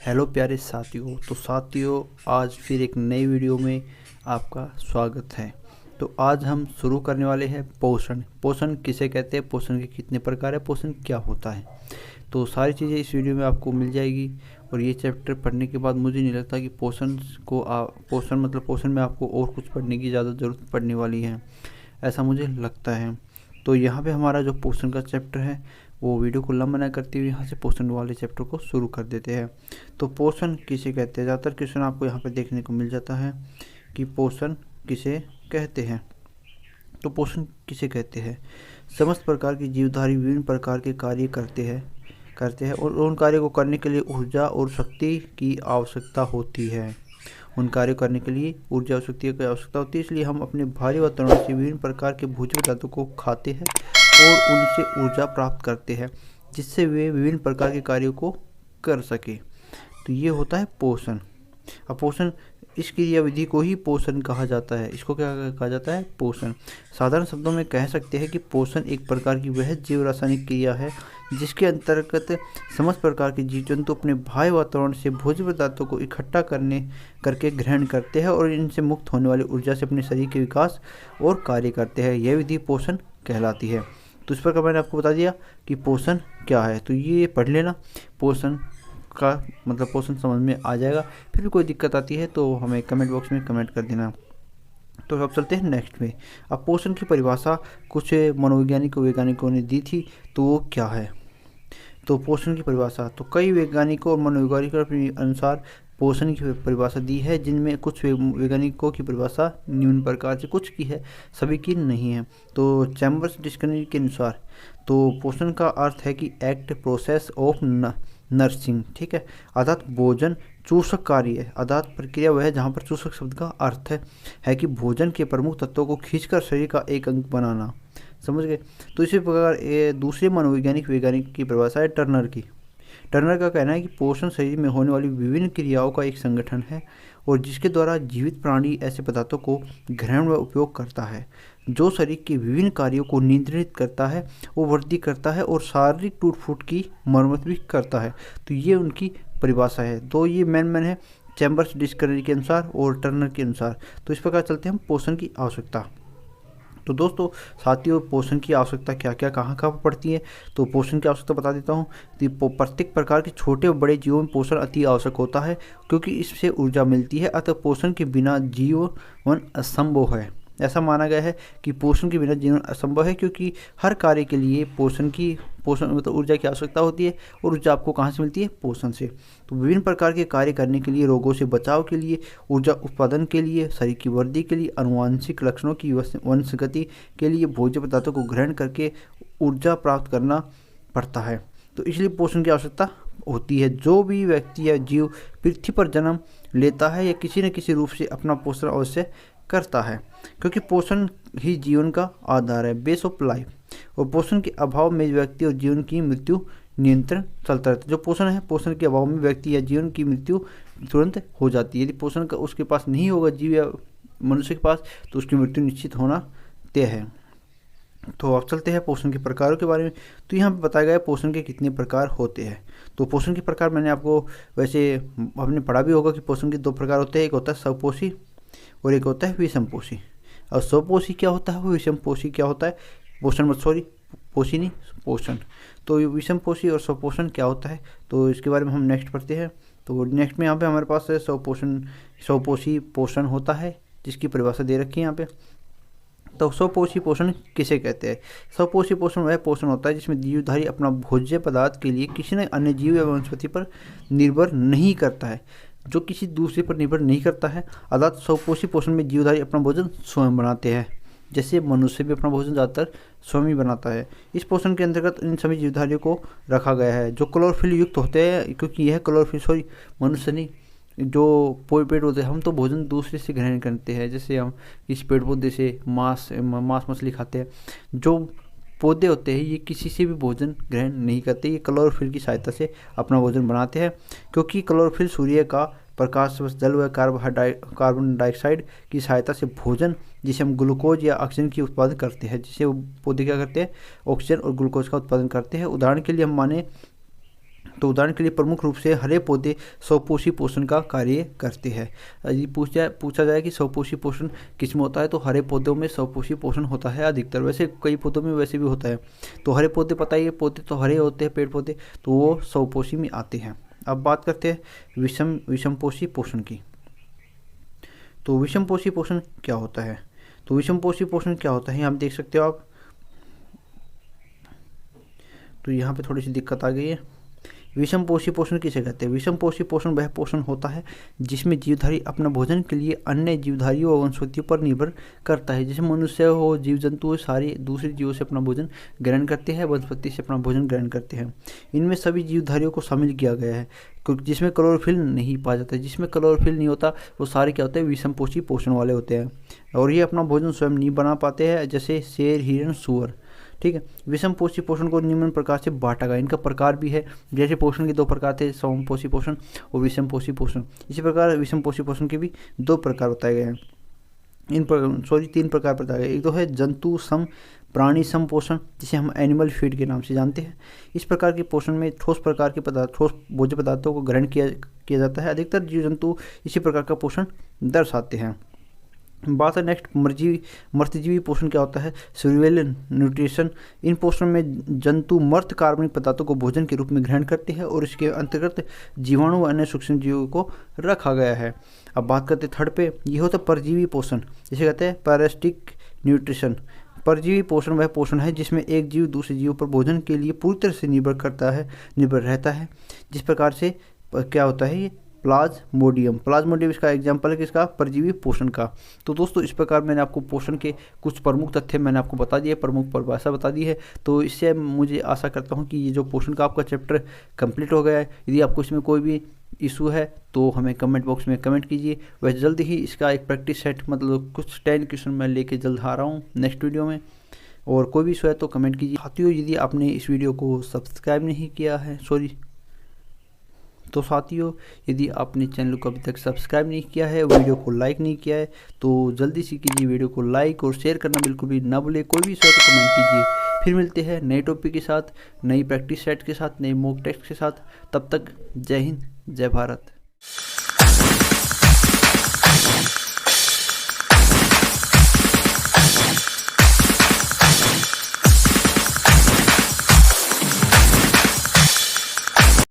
Hello प्यारे साथियों। तो साथियों, आज फिर एक नई वीडियो में आपका स्वागत है। तो आज हम शुरू करने वाले हैं पोषण। पोषण किसे कहते हैं, पोषण के कितने प्रकार है, पोषण क्या होता है, तो सारी चीज़ें इस वीडियो में आपको मिल जाएगी। और ये चैप्टर पढ़ने के बाद मुझे नहीं लगता कि पोषण में आपको और कुछ पढ़ने की ज़्यादा ज़रूरत पड़ने वाली है, ऐसा मुझे लगता है। तो यहाँ पे हमारा जो पोषण का चैप्टर है वो वीडियो को लंबा न करते हुए यहाँ से पोषण वाले चैप्टर को शुरू कर देते हैं। तो पोषण किसे कहते हैं, ज़्यादातर क्वेश्चन आपको यहाँ पे देखने को मिल जाता है कि पोषण किसे कहते हैं। तो पोषण किसे कहते हैं, समस्त प्रकार की जीवधारी विभिन्न प्रकार के कार्य करते हैं और उन कार्यों को करने के लिए ऊर्जा और शक्ति की आवश्यकता होती है। उन कार्य करने के लिए ऊर्जा और शक्ति की आवश्यकता होती है, इसलिए हम अपने भारी वातावरण से विभिन्न प्रकार के भोज्य पदार्थों को खाते हैं और उनसे ऊर्जा प्राप्त करते हैं, जिससे वे विभिन्न प्रकार के कार्यों को कर सके। तो ये होता है पोषण। अब पोषण, इस क्रियाविधि को ही पोषण कहा जाता है। इसको क्या कहा जाता है, पोषण। साधारण शब्दों में कह सकते हैं कि पोषण एक प्रकार की वह जीव रासायनिक क्रिया है जिसके अंतर्गत समस्त प्रकार के जीव जंतु अपने बाह्य वातावरण से भोज्य पदार्थों को इकट्ठा करके ग्रहण करते हैं और इनसे मुक्त होने वाली ऊर्जा से अपने शरीर के विकास और कार्य करते हैं। यह विधि पोषण कहलाती है। तो इस प्रकार मैंने आपको बता दिया कि पोषण क्या है, तो ये पढ़ लेना। पोषण का मतलब पोषण समझ में आ जाएगा। फिर भी कोई दिक्कत आती है तो हमें कमेंट बॉक्स में कमेंट कर देना। तो अब चलते हैं नेक्स्ट में। अब पोषण की परिभाषा कुछ वैज्ञानिकों ने दी थी, तो वो क्या है। तो पोषण की परिभाषा, तो कई वैज्ञानिकों और मनोवैज्ञानिकों के अनुसार पोषण की परिभाषा दी है, जिनमें कुछ वैज्ञानिकों की परिभाषा निम्न प्रकार से, कुछ की है, सभी की नहीं है। तो चैम्बर्स डिक्शनरी के अनुसार तो पोषण का अर्थ है कि एक्ट प्रोसेस ऑफ नर्सिंग, ठीक है, अर्थात भोजन चूषक कार्य है। अर्थात प्रक्रिया वह है जहाँ पर चूषक शब्द का अर्थ है कि भोजन के प्रमुख तत्वों को खींचकर शरीर का एक अंग बनाना। समझ गए। तो इसी प्रकार दूसरे मनोवैज्ञानिक की परिभाषा है टर्नर की। टर्नर का कहना है कि पोषण शरीर में होने वाली विभिन्न क्रियाओं का एक संगठन है और जिसके द्वारा जीवित प्राणी ऐसे पदार्थों को ग्रहण व उपयोग करता है जो शरीर के विभिन्न कार्यों को नियंत्रित करता है, वो वृद्धि करता है और शारीरिक टूट फूट की मरम्मत भी करता है। तो ये उनकी परिभाषा है। तो ये मेन है चैम्बर्स डिक्शनरी के अनुसार और टर्नर के अनुसार। तो इस प्रकार चलते हैं हम पोषण की आवश्यकता। तो दोस्तों साथियों, पोषण की आवश्यकता क्या क्या कहाँ कहाँ पड़ती है, तो पोषण की आवश्यकता बता देता हूँ। तो प्रत्येक प्रकार के छोटे और बड़े जीवों में पोषण अति आवश्यक होता है क्योंकि इससे ऊर्जा मिलती है। अतः पोषण के बिना जीवन असंभव है। ऐसा माना गया है कि पोषण के बिना जीवन असंभव है क्योंकि हर कार्य के लिए पोषण मतलब ऊर्जा की आवश्यकता होती है और ऊर्जा आपको कहाँ से मिलती है, पोषण से। तो विभिन्न प्रकार के कार्य करने के लिए, रोगों से बचाव के लिए, ऊर्जा उत्पादन के लिए, शरीर की वृद्धि के लिए, आनुवांशिक लक्षणों की वंशगति के लिए भोज्य पदार्थों को ग्रहण करके ऊर्जा प्राप्त करना पड़ता है। तो इसलिए पोषण की आवश्यकता होती है। जो भी व्यक्ति या जीव पृथ्वी पर जन्म लेता है या किसी न किसी रूप से अपना पोषण अवश्य करता है क्योंकि पोषण ही जीवन का आधार है, बेस ऑफ लाइफ। और पोषण के अभाव में व्यक्ति और जीवन की मृत्यु नियंत्रण चलता रहता है। जो पोषण है, पोषण के अभाव में व्यक्ति या जीवन की मृत्यु तुरंत हो जाती है। यदि पोषण का उसके पास नहीं होगा, जीव या मनुष्य के पास, तो उसकी मृत्यु निश्चित होना तय है। तो अब चलते हैं पोषण के प्रकारों के बारे में। तो यहाँ पर बताया गया है पोषण के कितने प्रकार होते हैं। तो पोषण के प्रकार मैंने आपको वैसे आपने पढ़ा भी होगा कि पोषण के दो प्रकार होते हैं, एक होता है स्वपोषी और एक होता है विषमपोषी। और स्वपोषी क्या होता है, वो विषमपोषी क्या होता है, पोषण। तो विषमपोषी और स्वपोषण क्या होता है, तो इसके बारे में हम नेक्स्ट पढ़ते हैं। तो नेक्स्ट में यहाँ पे हमारे पास है स्वपोषी पोषण होता है, जिसकी परिभाषा दे रखी है यहाँ पे। तो स्वपोषी पोषण किसे कहते हैं। स्वपोषी पोषण वह पोषण होता है जिसमें जीवधारी अपना भोज्य पदार्थ के लिए किसी न अन्य जीव या वनस्पति पर निर्भर नहीं करता है, जो किसी दूसरे पर निर्भर नहीं करता है। अर्थात स्वपोषी पोषण में जीवधारी अपना भोजन स्वयं बनाते हैं, जैसे मनुष्य भी अपना भोजन ज़्यादातर स्वयं ही बनाता है। इस पोषण के अंतर्गत इन सभी जीवधारियों को रखा गया है जो क्लोरोफिल युक्त होते हैं, क्योंकि यह क्लोरोफिल मनुष्य नहीं, जो पेड़ पौधे, हम तो भोजन दूसरे से ग्रहण करते हैं, जैसे हम इस पेड़ पौधे से मांस मछली खाते हैं। जो पौधे होते हैं ये किसी से भी भोजन ग्रहण नहीं करते, ये क्लोरोफिल की सहायता से अपना भोजन बनाते हैं, क्योंकि क्लोरोफिल सूर्य का प्रकाश जल व कार्बन डाइऑक्साइड की सहायता से भोजन, जिसे हम ग्लूकोज या ऑक्सीजन की उत्पादन करते हैं, जिसे वो पौधे क्या करते हैं, ऑक्सीजन और ग्लूकोज का उत्पादन करते हैं। उदाहरण के लिए हम माने तो उदाहरण के लिए प्रमुख रूप से हरे पौधे स्वपोषी पोषण का कार्य करते हैं। यदि पूछा जाए कि स्वपोषी पोषण किस में होता है, तो हरे पौधों में स्वपोषी पोषण होता है अधिकतर। वैसे कई पौधों में वैसे भी होता है। तो हरे पौधे, पता ही है, पौधे तो हरे होते हैं, पेड़ पौधे, तो वो स्वपोषी में आते हैं। अब बात करते हैं विषमपोषी पोषण की। तो विषमपोषी पोषण क्या होता है? तो विषमपोषी पोषण क्या होता है आप देख सकते हो आप। तो यहाँ पे थोड़ी सी दिक्कत आ गई है। विषमपोषी पोषण किसे कहते हैं? विषमपोषी पोषण वह पोषण होता है जिसमें जीवधारी अपना भोजन के लिए अन्य जीवधारियों और वनस्पतियों पर निर्भर करता है। जैसे मनुष्य हो, जीव जंतु, सारे दूसरे जीवों से अपना भोजन ग्रहण करते हैं, वनस्पति से अपना भोजन ग्रहण करते हैं। इनमें सभी जीवधारियों को शामिल किया गया है, जिसमें क्लोरोफिल नहीं पाया जाता है। जिसमें क्लोरोफिल नहीं होता वो सारे क्या होते हैं? विषमपोषी पोषण वाले होते हैं, और ये अपना भोजन स्वयं नहीं बना पाते हैं, जैसे शेर, हिरण, सूअर। ठीक है। विषमपोषी पोषण को निम्न प्रकार से बांटा गया। इनका प्रकार भी है, जैसे पोषण के दो प्रकार थे, समपोषी पोषण और विषमपोषी पोषण। इसी प्रकार विषमपोषी पोषण के भी दो प्रकार बताए गए हैं। तीन प्रकार बताए गए। एक तो है जंतु सम, प्राणी सम पोषण, जिसे हम एनिमल फीड के नाम से जानते हैं। इस प्रकार के पोषण में ठोस प्रकार के ठोस भोज्य पदार्थों को ग्रहण किया जाता है। अधिकतर जीव जंतु इसी प्रकार का पोषण दर्शाते हैं। बात है नेक्स्ट मर्तजीवी पोषण क्या होता है? Surveillance nutrition. इन पोषण में जंतु मर्त कार्बनिक पदार्थों को भोजन के रूप में ग्रहण करते हैं और इसके अंतर्गत जीवाणु व अन्य सूक्ष्म जीवों को रखा गया है। अब बात करते हैं थर्ड पे, ये होता है परजीवी पोषण, जिसे कहते हैं पैरासिटिक न्यूट्रिशन। परजीवी पोषण वह पोषण है जिसमें एक जीव दूसरे जीव पर भोजन के लिए पूरी तरह से निर्भर रहता है। जिस प्रकार से क्या होता है ये प्लाज्मोडियम इसका एग्जाम्पल है किसका? परजीवी पोषण का। तो दोस्तों इस प्रकार मैंने आपको पोषण के कुछ प्रमुख तथ्य मैंने आपको बता दिए, प्रमुख परिभाषा बता दी है। तो इससे मुझे आशा करता हूँ कि ये जो पोषण का आपका चैप्टर कंप्लीट हो गया है। यदि आपको इसमें कोई भी इशू है तो हमें कमेंट बॉक्स में कमेंट कीजिए। वैसे जल्द ही इसका एक प्रैक्टिस सेट, मतलब कुछ 10 क्वेश्चन मैं लेके जल्द आ रहा हूँ नेक्स्ट वीडियो में, और कोई भी इशू है तो कमेंट कीजिए। साथियों यदि आपने इस वीडियो को सब्सक्राइब नहीं किया है, साथियों यदि आपने चैनल को अभी तक सब्सक्राइब नहीं किया है, वीडियो को लाइक नहीं किया है, तो जल्दी से कीजिए। वीडियो को लाइक और शेयर करना बिल्कुल भी ना भूले। कोई भी इशू है तो कमेंट कीजिए। फिर मिलते हैं नए टॉपिक के साथ, नई प्रैक्टिस सेट के साथ, नए मॉक टेस्ट के साथ। तब तक जय हिंद, जय भारत।